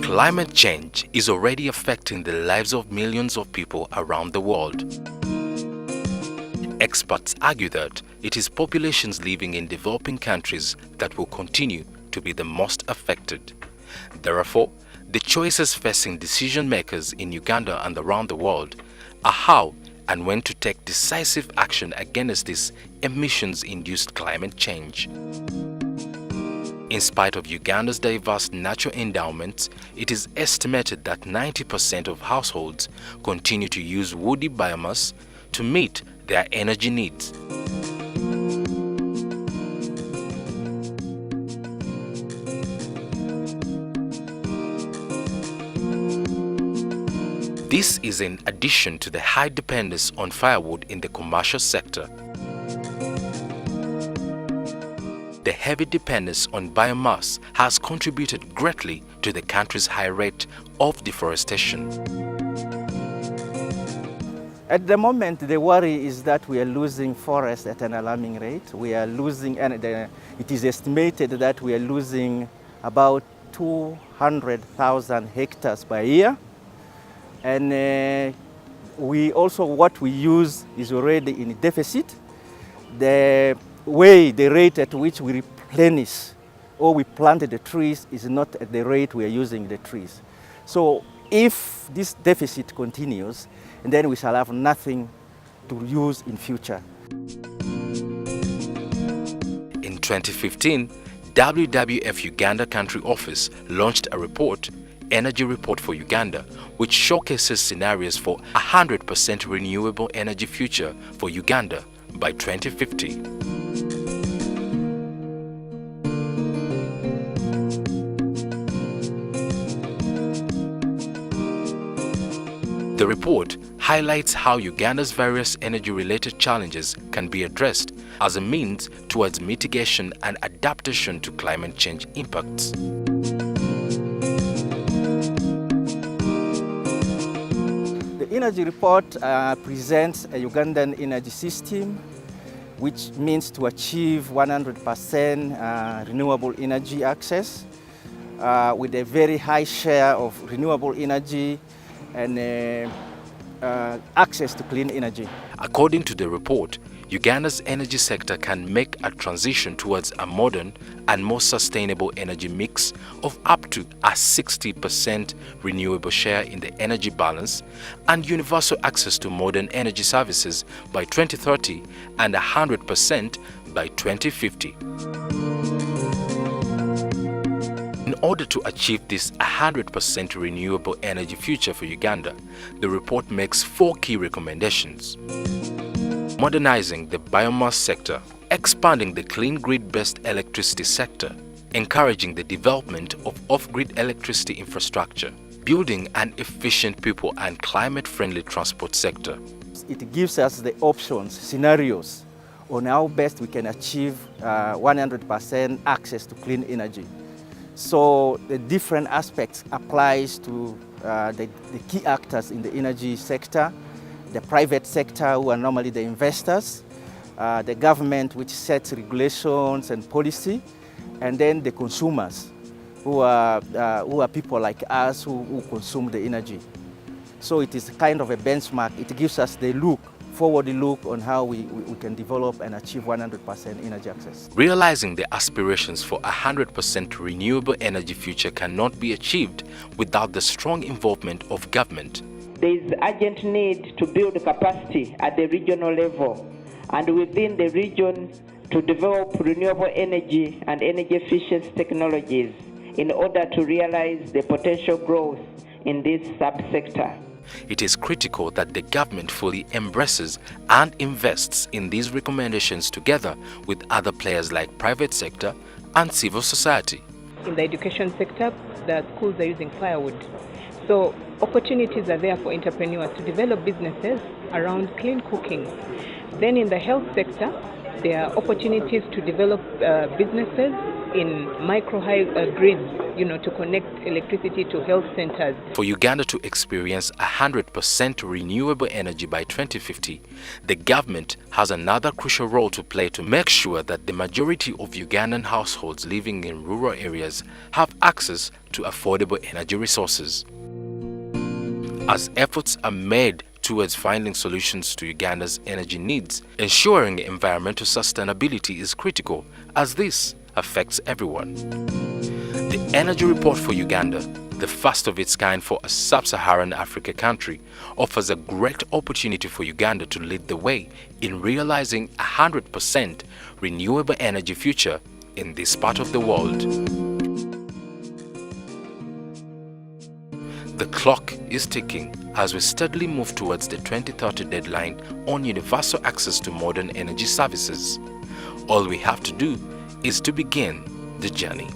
Climate change is already affecting the lives of millions of people around the world. Experts argue that it is populations living in developing countries that will continue to be the most affected. Therefore, the choices facing decision makers in Uganda and around the world are how and when to take decisive action against this emissions-induced climate change. In spite of Uganda's diverse natural endowments, it is estimated that 90% of households continue to use woody biomass to meet their energy needs. This is in addition to the high dependence on firewood in the commercial sector. The heavy dependence on biomass has contributed greatly to the country's high rate of deforestation. At the moment, the worry is that we are losing forests at an alarming rate. We are losing, and it is estimated that we are losing about 200,000 hectares per year. And what we use is already in deficit. The rate at which we replenish or we planted the trees is not at the rate we are using the trees. So if this deficit continues, then we shall have nothing to use in future. In 2015, WWF Uganda Country Office launched a report, Energy Report for Uganda, which showcases scenarios for 100% renewable energy future for Uganda by 2050. The report highlights how Uganda's various energy-related challenges can be addressed as a means towards mitigation and adaptation to climate change impacts. The energy report presents a Ugandan energy system, which means to achieve 100% renewable energy access with a very high share of renewable energy and access to clean energy. According to the report, Uganda's energy sector can make a transition towards a modern and more sustainable energy mix of up to a 60% renewable share in the energy balance and universal access to modern energy services by 2030 and 100% by 2050. In order to achieve this 100% renewable energy future for Uganda, the report makes 4 key recommendations. Modernizing the biomass sector, expanding the clean grid-based electricity sector, encouraging the development of off-grid electricity infrastructure, building an efficient people and climate-friendly transport sector. It gives us the options, scenarios on how best we can achieve 100% access to clean energy. So the different aspects applies to the key actors in the energy sector, the private sector who are normally the investors, the government which sets regulations and policy, and then the consumers who are people like us who consume the energy. So it is kind of a benchmark. It gives us the forward look on how we can develop and achieve 100% energy access. Realizing the aspirations for 100% renewable energy future cannot be achieved without the strong involvement of government. There is urgent need to build capacity at the regional level and within the region to develop renewable energy and energy efficient technologies in order to realize the potential growth in this subsector. It is critical that the government fully embraces and invests in these recommendations together with other players like private sector and civil society. In the education sector, the schools are using firewood. So opportunities are there for entrepreneurs to develop businesses around clean cooking. Then in the health sector, there are opportunities to develop businesses in micro-grids to connect electricity to health centers. For Uganda to experience 100% renewable energy by 2050, the government has another crucial role to play to make sure that the majority of Ugandan households living in rural areas have access to affordable energy resources. As efforts are made towards finding solutions to Uganda's energy needs, ensuring environmental sustainability is critical, as this affects everyone. The Energy Report for Uganda, the first of its kind for a sub-Saharan Africa country, offers a great opportunity for Uganda to lead the way in realizing a 100% renewable energy future in this part of the world. The clock is ticking as we steadily move towards the 2030 deadline on universal access to modern energy services. All we have to do is to begin the journey.